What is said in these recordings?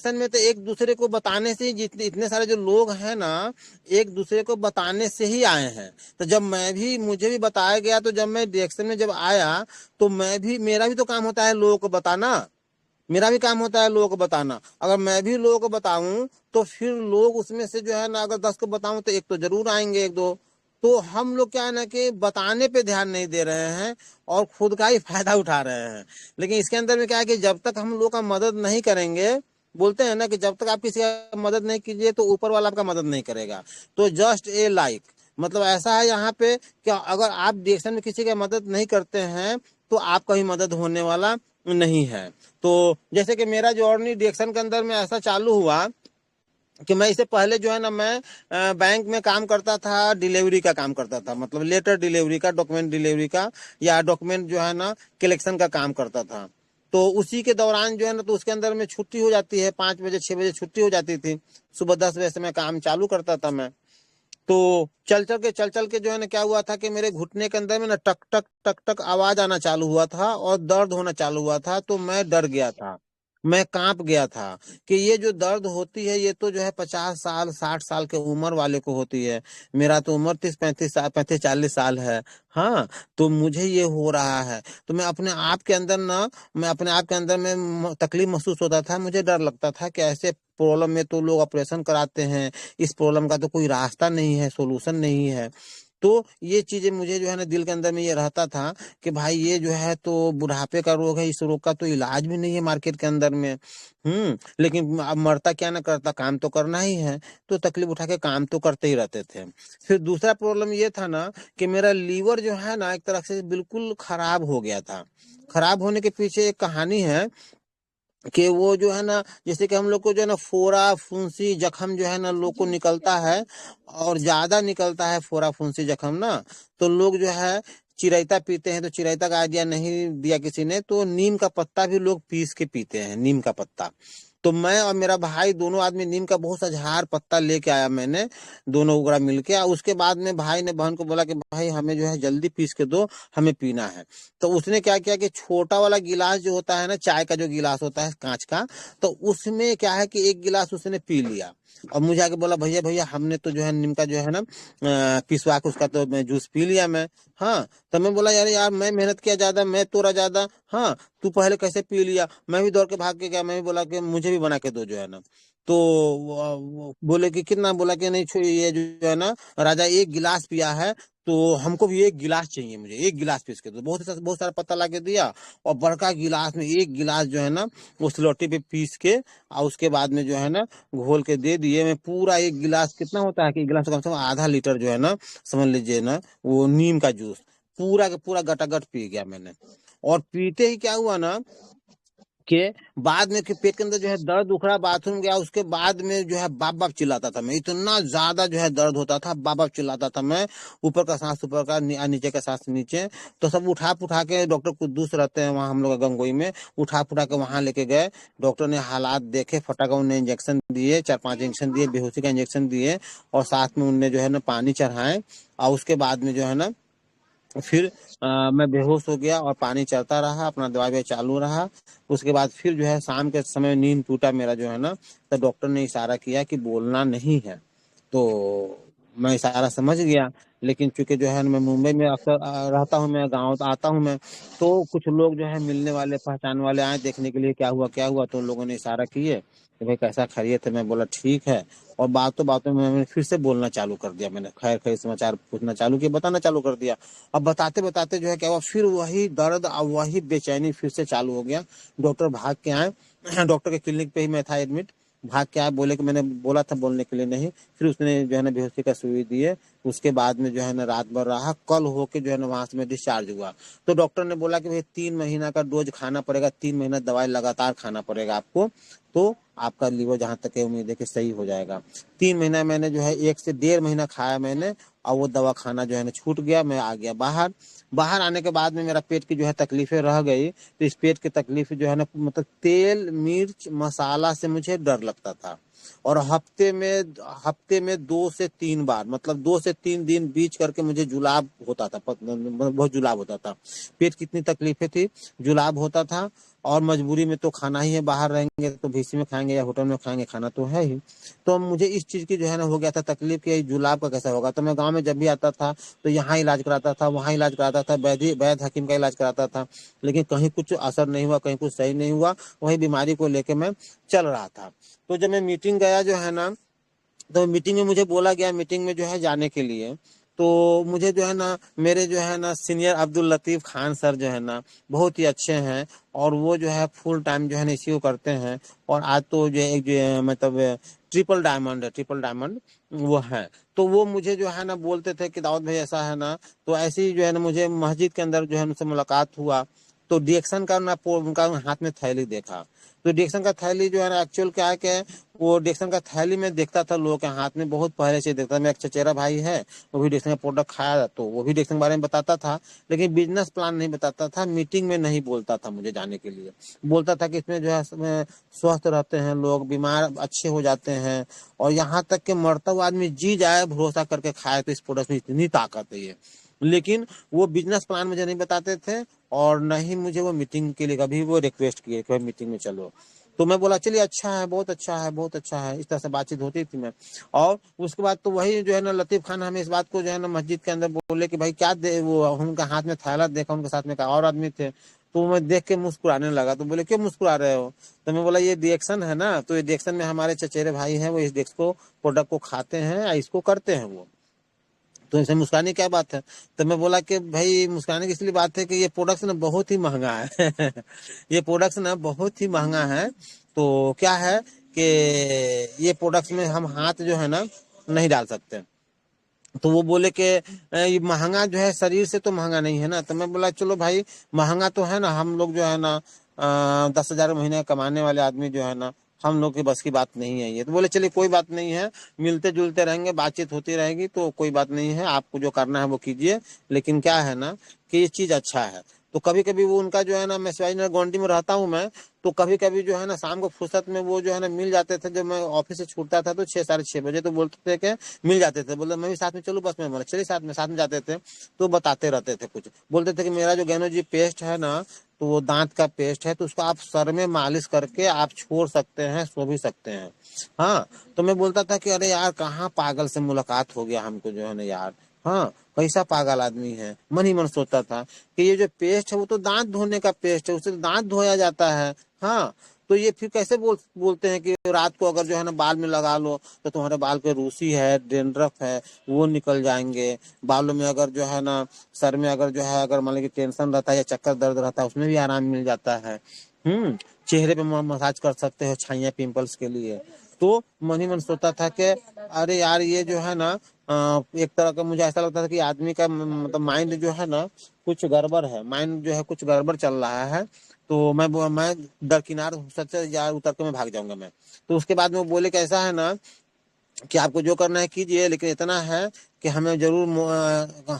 में तो एक दूसरे को बताने से ही, जितने इतने सारे जो लोग हैं ना, एक दूसरे को बताने से ही आए हैं। तो जब मैं भी मुझे भी बताया गया, तो जब मैं डायरेक्शन में जब आया, तो मैं भी, मेरा भी तो काम होता है लोगों को बताना। मेरा भी काम होता है लोगों को बताना। अगर मैं भी लोगों को बताऊं, तो फिर लोग उसमें से जो है ना, अगर 10 को बताऊं तो एक तो जरूर आएंगे, एक दो। तो हम लोग क्या है ना कि बताने पे ध्यान नहीं दे रहे हैं, और खुद का ही फायदा उठा रहे हैं। लेकिन इसके अंदर में क्या है कि जब तक हम लोग का मदद नहीं करेंगे, बोलते हैं ना कि जब तक आप किसी का मदद नहीं कीजिए, तो ऊपर वाला आपका मदद नहीं करेगा। तो जस्ट ए लाइक, मतलब ऐसा है यहाँ पे कि अगर आप डिएक्शन में किसी का मदद नहीं करते हैं, तो आपका भी मदद होने वाला नहीं है। तो जैसे कि मेरा जर्नी डिएक्शन के अंदर में ऐसा चालू हुआ कि मैं इससे पहले जो है ना, मैं बैंक में काम करता था, डिलीवरी का काम करता था, मतलब लेटर डिलीवरी का, डॉक्यूमेंट डिलीवरी का, या डॉक्यूमेंट जो है ना कलेक्शन का काम करता था। तो उसी के दौरान जो है ना, तो उसके अंदर में छुट्टी हो जाती है, 5 बजे 6 बजे छुट्टी हो जाती थी। सुबह 10 बजे से मैं काम चालू करता था मैं। तो चल चल के जो है ना, क्या हुआ था कि मेरे घुटने के अंदर में ना टक टक टक टक आवाज आना चालू हुआ था, और दर्द होना चालू हुआ था। तो मैं डर गया था, मैं कांप गया था कि ये जो दर्द होती है, ये तो जो है 50 साल 60 साल के उम्र वाले को होती है। मेरा तो उम्र 30 35 साल, 35 40 साल है। हाँ, तो मुझे ये हो रहा है। तो मैं अपने आप के अंदर ना, मैं अपने आप के अंदर में तकलीफ महसूस होता था। मुझे डर लगता था कि ऐसे प्रॉब्लम में तो लोग ऑपरेशन कराते हैं, इस प्रॉब्लम का तो कोई रास्ता नहीं है, सोल्यूशन नहीं है। तो ये चीजें मुझे जो है ना, दिल के अंदर में ये रहता था कि भाई ये जो है तो बुढ़ापे का रोग है, इस रोग का तो इलाज भी नहीं है मार्केट के अंदर में। लेकिन अब मरता क्या ना करता, काम तो करना ही है। तो तकलीफ उठा के काम तो करते ही रहते थे। फिर दूसरा प्रॉब्लम ये था ना कि मेरा लीवर जो है ना, एक तरह से बिल्कुल खराब हो गया था। खराब होने के पीछे एक कहानी है कि वो जो है ना, जैसे कि हम लोग को जो है ना फोड़ा फुंसी जख्म जो है ना लोग को निकलता है, और ज्यादा निकलता है फोड़ा फुंसी जख्म ना, तो लोग जो है चिरायता पीते हैं। तो चिरायता का आइडिया नहीं दिया किसी ने, तो नीम का पत्ता भी लोग पीस के पीते हैं, नीम का पत्ता। तो मैं और मेरा भाई दोनों आदमी नीम का बहुत सा झाड़ पत्ता लेके आया मैंने, दोनों उगड़ा मिलके। और उसके बाद में भाई ने बहन को बोला कि भाई हमें जो है जल्दी पीस के दो, हमें पीना है। तो उसने क्या किया कि छोटा वाला गिलास जो होता है ना, चाय का जो गिलास होता है कांच का, तो उसमें क्या है कि एक गिलास उसने पी लिया। और मुझे आके बोला, भैया भैया हमने तो जो है नीम का जो है ना पिसवा के उसका तो मैं जूस पी लिया मैं। हाँ, तो मैं बोला यार यार मैं मेहनत किया ज्यादा, मैं तोरा ज्यादा। हाँ, तू पहले कैसे पी लिया? मैं भी दौड़ के भाग के गया, मैं भी बोला कि मुझे भी बना के दो जो है ना। तो वो बोले कि कितना? बोला कि नहीं ये जो है ना राजा एक गिलास पिया है, तो हमको भी एक गिलास चाहिए, मुझे एक गिलास पीस के दो। बहुत सारा पत्ता ला के दिया, और बड़का गिलास में एक गिलास जो है ना उस लोटे पे पीस के, और उसके बाद में जो है ना घोल के दे दिए। मैं पूरा एक गिलास, कितना होता है कि एक गिलास कम से कम आधा लीटर जो है ना, समझ लीजिए ना, वो नीम का जूस पूरा का पूरा गटागट पी गया मैंने। और पीते ही क्या हुआ ना के बाद में कि पेट के अंदर जो है दर्द उखड़ा, बाथरूम गया, उसके बाद में जो है बाप बाप चिल्लाता था मैं, इतना ज्यादा जो है दर्द होता था, बाप बाप चिल्लाता था मैं। ऊपर का सांस ऊपर का, नीचे का सांस नीचे। तो सब उठा पुठा के, डॉक्टर कुद्दूस रहते हैं वहाँ हम लोग गंगोई में, उठा पुठा के वहां लेके गए। डॉक्टर ने हालात देखे, फटाका उन्हें इंजेक्शन दिए, 4 5 इंजेक्शन दिए, बेहोशी का इंजेक्शन दिए, और साथ में उनने जो है ना पानी चढ़ाए। और उसके बाद में जो है ना फिर मैं बेहोश हो गया, और पानी चलता रहा, अपना दवाई भी चालू रहा। उसके बाद फिर जो है शाम के समय नींद टूटा मेरा जो है ना, तो डॉक्टर ने इशारा किया कि बोलना नहीं है। तो मैं इशारा समझ गया। लेकिन चूंकि जो है मैं मुंबई में अक्सर रहता हूँ, मैं गाँव तो आता हूँ मैं। तो कुछ लोग जो है मिलने वाले पहचान वाले आए देखने के लिए, क्या हुआ क्या हुआ, तो उन लोगों ने इशारा किए कि भाई कैसा खैरियत है? मैं बोला ठीक है। और बातों बातों में मैंने फिर से बोलना चालू कर दिया, मैंने खैर खैर समाचार पूछना चालू किया, बताना चालू कर दिया। अब बताते बताते जो है क्या हुआ, फिर वही दर्द और वही बेचैनी फिर से चालू हो गया। डॉक्टर भाग के आए डॉक्टर के क्लिनिक पे ही मैं था एडमिट। भाग के आए, बोले कि मैंने बोला था बोलने के लिए नहीं। फिर उसने जो है ना बेहोशी का सुई दिए। उसके बाद में जो है ना रात भर रहा, कल होके जो है ना वहां से मैं डिस्चार्ज हुआ। तो डॉक्टर ने बोला कि भाई 3 महीना का डोज खाना पड़ेगा, 3 महीना दवाई लगातार खाना पड़ेगा आपको, तो आपका लीवर जहां तक है उम्मीद है कि सही हो जाएगा। 3 महीना मैंने जो है 1 से 1.5 महीना खाया मैंने, और वो दवा खाना जो है ना छूट गया, मैं आ गया बाहर। बाहर आने के बाद में मेरा पेट की जो है तकलीफें रह गई। तो इस पेट की तकलीफ जो है ना, मतलब तेल मिर्च मसाला से मुझे डर लगता था। और हफ्ते में 2 से 3 बार, मतलब 2 से 3 दिन बीच करके मुझे जुलाब होता था, मतलब बहुत जुलाब होता था। पेट कितनी तकलीफें थी, जुलाब होता था। और मजबूरी में तो खाना ही है, बाहर रहेंगे तो भीसी में खाएंगे या होटल में खाएंगे, खाना तो है ही। तो मुझे इस चीज की जो है ना हो गया था तकलीफ कि जुलाब का कैसा होगा। तो मैं गांव में जब भी आता था तो यहाँ इलाज कराता था, वहाँ इलाज कराता था, वैद्य हकीम का इलाज कराता था, लेकिन कहीं कुछ असर नहीं हुआ, कहीं कुछ सही नहीं हुआ। वही बीमारी को लेके मैं चल रहा था। तो जब मैं मीटिंग गया जो है ना, तो मीटिंग में मुझे बोला गया मीटिंग में जो है जाने के लिए। तो मुझे जो है ना मेरे जो है ना सीनियर अब्दुल लतीफ खान सर जो है ना बहुत ही अच्छे हैं, और वो जो है फुल टाइम जो है ना इसी को करते हैं। और आज तो जो है एक जो है मतलब ट्रिपल डायमंड वो है। तो वो मुझे जो है ना बोलते थे कि दाऊद भाई ऐसा है ना। तो ऐसे ही जो है ना मुझे मस्जिद के अंदर जो है उनसे मुलाकात हुआ। तो डिएक्शन का ना उनका हाथ में थैली देखा। तो डिएक्शन का थैली जो है ना एक्चुअल क्या है कि वो डिएक्शन का थैली में देखता था लोगों के हाथ में, बहुत पहले से देखता था। मेरा एक चचेरा भाई है, वो भी डिएक्शन का प्रोडक्ट खाया, तो वो भी डिएक्शन के बारे में बताता था, लेकिन बिजनेस प्लान नहीं बताता था। मीटिंग में नहीं बोलता था मुझे जाने के लिए। बोलता था कि इसमें जो है स्वस्थ रहते हैं लोग, बीमार अच्छे हो जाते हैं, और यहाँ तक कि मरता हुआ आदमी जी जाए भरोसा करके खाए, तो इस प्रोडक्ट में इतनी ताकत है ये। लेकिन वो बिजनेस प्लान मुझे नहीं बताते थे, और न ही मुझे वो मीटिंग के लिए कभी वो रिक्वेस्ट किए कि मीटिंग में चलो। तो मैं बोला चलिए अच्छा है, बहुत अच्छा है, बहुत अच्छा है, इस तरह से बातचीत होती थी मैं। और उसके बाद तो वही जो है ना लतीफ खान हमें इस बात को जो है ना मस्जिद के अंदर बोले कि भाई क्या दे, वो उनका हाथ में थैला देखा, उनके साथ में एक और आदमी थे। तो मैं देख के मुस्कुराने लगा। तो बोले क्यों मुस्कुरा रहे हो? तो मैं बोला ये रिएक्शन है ना, तो ये रिएक्शन में हमारे चचेरे भाई हैं, वो इस डेक्स को प्रोडक्ट को खाते हैं या इसको करते हैं वो। तो इसे मुस्काने की क्या बात है? तो मैं बोला कि भाई मुस्काने की इसलिए बात है कि ये प्रोडक्ट ना बहुत ही महंगा है ये प्रोडक्ट ना बहुत ही महंगा है। तो क्या है कि ये प्रोडक्ट में हम हाथ जो है ना नहीं डाल सकते। तो वो बोले कि ये महंगा जो है शरीर से तो महंगा नहीं है ना। तो मैं बोला चलो भाई महंगा तो है ना, हम लोग जो है ना 10,000 महीने कमाने वाले आदमी जो है ना, हम लोग की बस की बात नहीं है ये। तो बोले चलिए कोई बात नहीं है, मिलते जुलते रहेंगे, बातचीत होती रहेगी, तो कोई बात नहीं है, आपको जो करना है वो कीजिए। लेकिन क्या है ना कि ये चीज अच्छा है। तो कभी कभी वो उनका जो है ना, मैं शिवाजी गोंडी में रहता हूँ मैं, तो कभी कभी जो है ना शाम को फुर्सत में वो जो है ना मिल जाते थे। जब मैं ऑफिस से छूटता था तो 6 साढ़े 6 बजे, तो बोलते थे कि मिल जाते थे। बोले मैं भी साथ में चलूँ बस में? बोला चलिए साथ में जाते थे। तो बताते रहते थे कुछ, बोलते थे कि मेरा जो गैनो जी पेस्ट है ना, तो वो दांत का पेस्ट है, तो उसको आप सर में मालिश करके आप छोड़ सकते हैं, सो भी सकते हैं। हाँ। तो मैं बोलता था कि अरे यार कहाँ पागल से मुलाकात हो गया हमको जो है ना यार। हाँ, कैसा पागल आदमी है। मन ही मन सोचता था कि ये जो पेस्ट है वो तो दांत धोने का पेस्ट है, उससे तो दांत धोया जाता है। हाँ। तो ये फिर कैसे बोलते हैं कि रात को अगर जो है ना बाल में लगा लो तो तुम्हारे बाल पे रूसी है, डेंड्रफ है, वो निकल जाएंगे। बालों में अगर जो है ना, सर में अगर जो है, अगर मान लीजिए टेंशन रहता है या चक्कर दर्द रहता है, उसमें भी आराम मिल जाता है। हम्म। चेहरे पे मसाज कर सकते हो, छाइयाँ पिंपल्स के लिए। तो मन ही मन सोचता था कि अरे यार ये जो है ना एक तरह का मुझे ऐसा लगता था कि आदमी का मतलब माइंड जो है ना कुछ गड़बड़ है, माइंड जो है कुछ गड़बड़ चल रहा है। तो मैं दरकिनार सच से यार उतर के मैं भाग जाऊंगा मैं। तो उसके बाद में वो बोले कि ऐसा है ना कि आपको जो करना है कीजिए, लेकिन इतना है कि हमें जरूर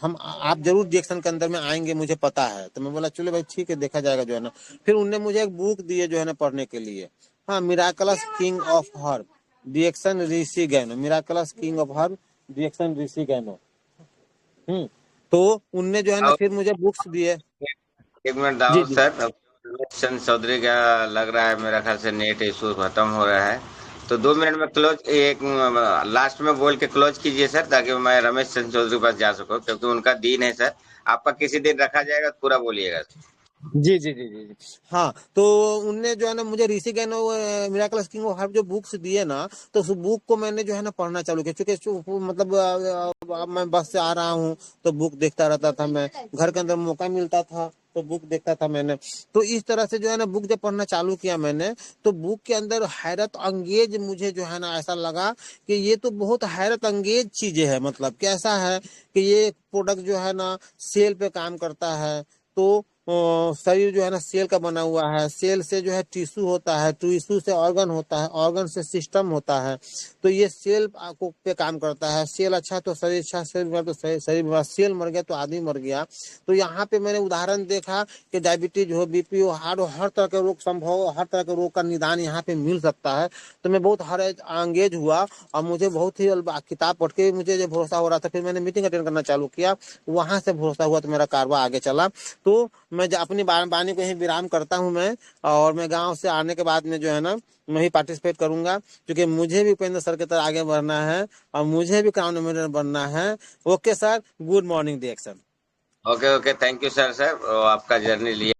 हम आप जरूर रिएक्शन के अंदर में आएंगे, मुझे पता है। तो मैं बोला चलो भाई ठीक है, देखा जाएगा जो है ना। फिर उनने मुझे एक बुक दिए जो है ना पढ़ने के लिए। हाँ, miraculous king of herb, reaction Rishi गैनो, miraculous king of herb, reaction Rishi गैनो। हम्म। तो उनने जो है ना और फिर मुझे बुक्स दिए। एक मिनट जी दाऊद जी। सर, अब रमेश चंद्र चौधरी का लग रहा है, मेरा ख्याल से नेट इशू खत्म हो रहा है। तो 2 मिनट में क्लोज, एक लास्ट में बोल के क्लोज कीजिए सर, ताकि मैं रमेश चंद्र चौधरी के पास जा सकूं, क्योंकि उनका दिन है सर। आपका किसी दिन रखा जाएगा तो पूरा बोलिएगा। जी जी जी जी जी। हाँ, तो उनने जो है ना मुझे ऋषि गैनो मिराकल किंग ऑफ हर्ब जो बुक्स दिए ना, तो उस बुक को मैंने जो है ना पढ़ना चालू किया। क्योंकि मतलब मैं बस से आ रहा हूँ तो बुक देखता रहता था मैं, घर के अंदर मौका मिलता था तो बुक देखता था मैंने। तो इस तरह से जो है ना बुक जब पढ़ना चालू किया मैंने, तो बुक के अंदर हैरत अंगेज मुझे जो है ना ऐसा लगा कि ये तो बहुत हैरत अंगेज चीजें है। मतलब कैसा है कि ये प्रोडक्ट जो है ना सेल पे काम करता है। तो शरीर जो है ना सेल का बना हुआ है, सेल से जो है टिश्यू होता है, टिश्यू से ऑर्गन होता है, ऑर्गन से सिस्टम होता है। तो ये सेल आपको पे काम करता है। सेल अच्छा तो शरीर अच्छा, शरीर बीमार तो शरीर बीमार, सेल मर गया तो आदमी मर गया। तो यहाँ पे मैंने उदाहरण देखा कि डायबिटीज हो, बीपी हो, हार्ट हो, हर तरह के रोग संभव हो, हर तरह के रोग का निदान यहाँ पे मिल सकता है। तो मैं बहुत हर एंगेज हुआ और मुझे बहुत ही किताब पढ़ के मुझे जो भरोसा हो रहा था, फिर मैंने मीटिंग अटेंड करना चालू किया, वहां से भरोसा हुआ तो मेरा कारवा आगे चला। तो मैं अपनी वाणी को यही विराम करता हूँ मैं, और मैं गांव से आने के बाद में जो है ना मैं ही पार्टिसिपेट करूंगा, क्योंकि मुझे भी उपेंद्र सर की तरह आगे बढ़ना है और मुझे भी क्राउन एम्बेसडर बनना है। Okay sir, good morning D action. Okay okay, thank you sir. Sir आपका जर्नी लिया